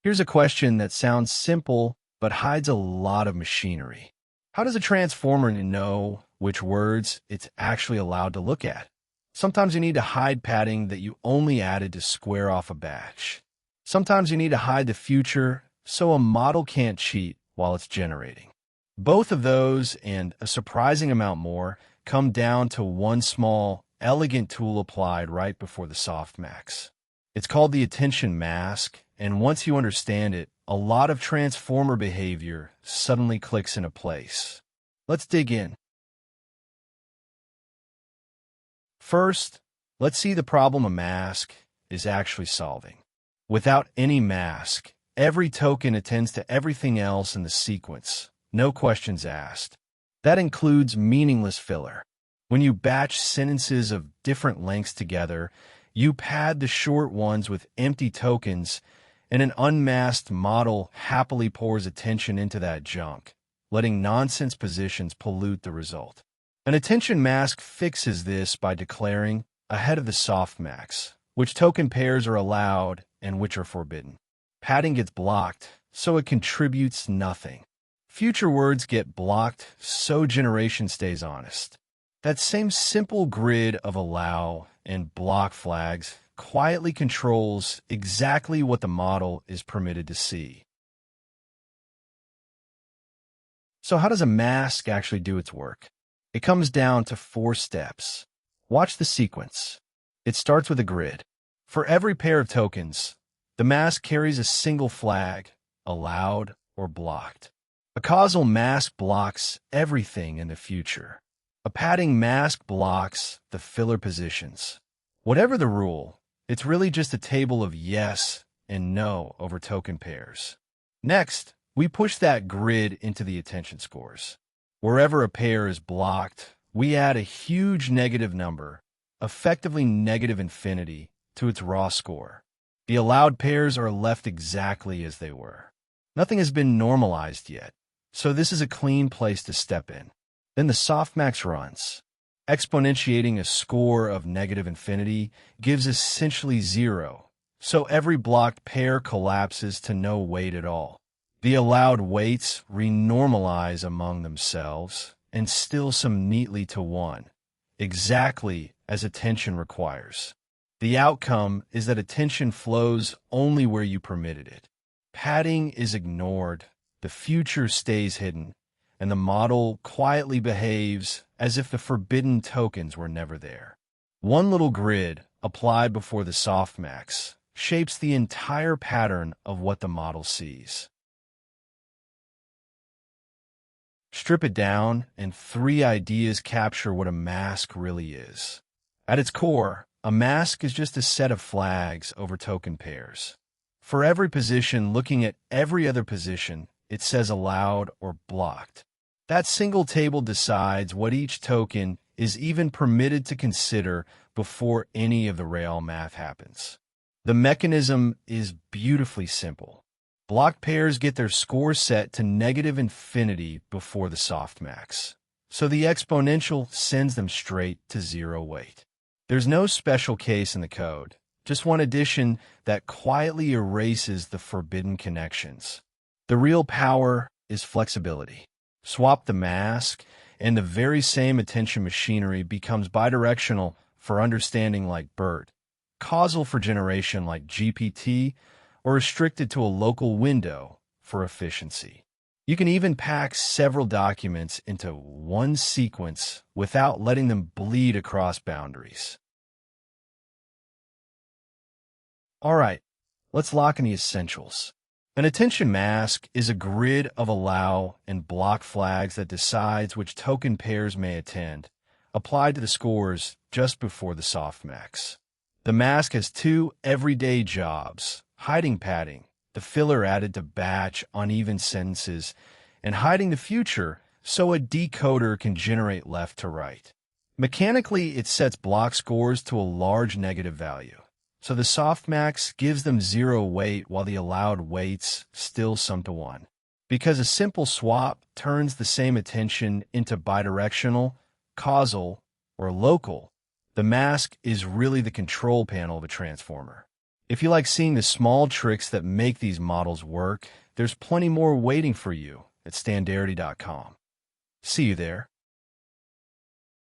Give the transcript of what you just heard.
Here's a question that sounds simple but hides a lot of machinery. How does a transformer know which words it's actually allowed to look at? Sometimes you need to hide padding that you only added to square off a batch. Sometimes you need to hide the future so a model can't cheat while it's generating. Both of those, and a surprising amount more, come down to one small, elegant tool applied right before the softmax. It's called the attention mask, and once you understand it, a lot of transformer behavior suddenly clicks into place. Let's dig in. First, let's see the problem a mask is actually solving. Without any mask, every token attends to everything else in the sequence, no questions asked. That includes meaningless filler. When you batch sentences of different lengths together, you pad the short ones with empty tokens, and an unmasked model happily pours attention into that junk, letting nonsense positions pollute the result. An attention mask fixes this by declaring, ahead of the softmax, which token pairs are allowed and which are forbidden. Padding gets blocked, so it contributes nothing. Future words get blocked, so generation stays honest. That same simple grid of allow and block flags quietly controls exactly what the model is permitted to see. So how does a mask actually do its work? It comes down to 4 steps. Watch the sequence. It starts with a grid. For every pair of tokens, the mask carries a single flag, allowed or blocked. A causal mask blocks everything in the future. A padding mask blocks the filler positions. Whatever the rule, it's really just a table of yes and no over token pairs. Next, we push that grid into the attention scores. Wherever a pair is blocked, we add a huge negative number, effectively negative infinity, to its raw score. The allowed pairs are left exactly as they were. Nothing has been normalized yet, so this is a clean place to step in. Then the softmax runs. Exponentiating a score of negative infinity gives essentially 0, so every blocked pair collapses to no weight at all. The allowed weights renormalize among themselves and still sum neatly to 1, exactly as attention requires. The outcome is that attention flows only where you permitted it. Padding is ignored, the future stays hidden, and the model quietly behaves as if the forbidden tokens were never there. One little grid, applied before the softmax, shapes the entire pattern of what the model sees. Strip it down, and 3 ideas capture what a mask really is. At its core, a mask is just a set of flags over token pairs. For every position looking at every other position, it says allowed or blocked. That single table decides what each token is even permitted to consider before any of the real math happens. The mechanism is beautifully simple. Blocked pairs get their score set to negative infinity before the softmax, so the exponential sends them straight to 0 weight. There's no special case in the code, just one addition that quietly erases the forbidden connections. The real power is flexibility. Swap the mask, and the very same attention machinery becomes bidirectional for understanding like BERT, causal for generation like GPT, or restricted to a local window for efficiency. You can even pack several documents into one sequence without letting them bleed across boundaries. All right, let's lock in the essentials. An attention mask is a grid of allow and block flags that decides which token pairs may attend, applied to the scores just before the softmax. The mask has 2 everyday jobs: hiding padding, the filler added to batch uneven sentences, and hiding the future so a decoder can generate left to right. Mechanically, it sets block scores to a large negative value, so the softmax gives them 0 weight while the allowed weights still sum to 1. Because a simple swap turns the same attention into bidirectional, causal, or local, the mask is really the control panel of a transformer. If you like seeing the small tricks that make these models work, there's plenty more waiting for you at standarity.com. See you there.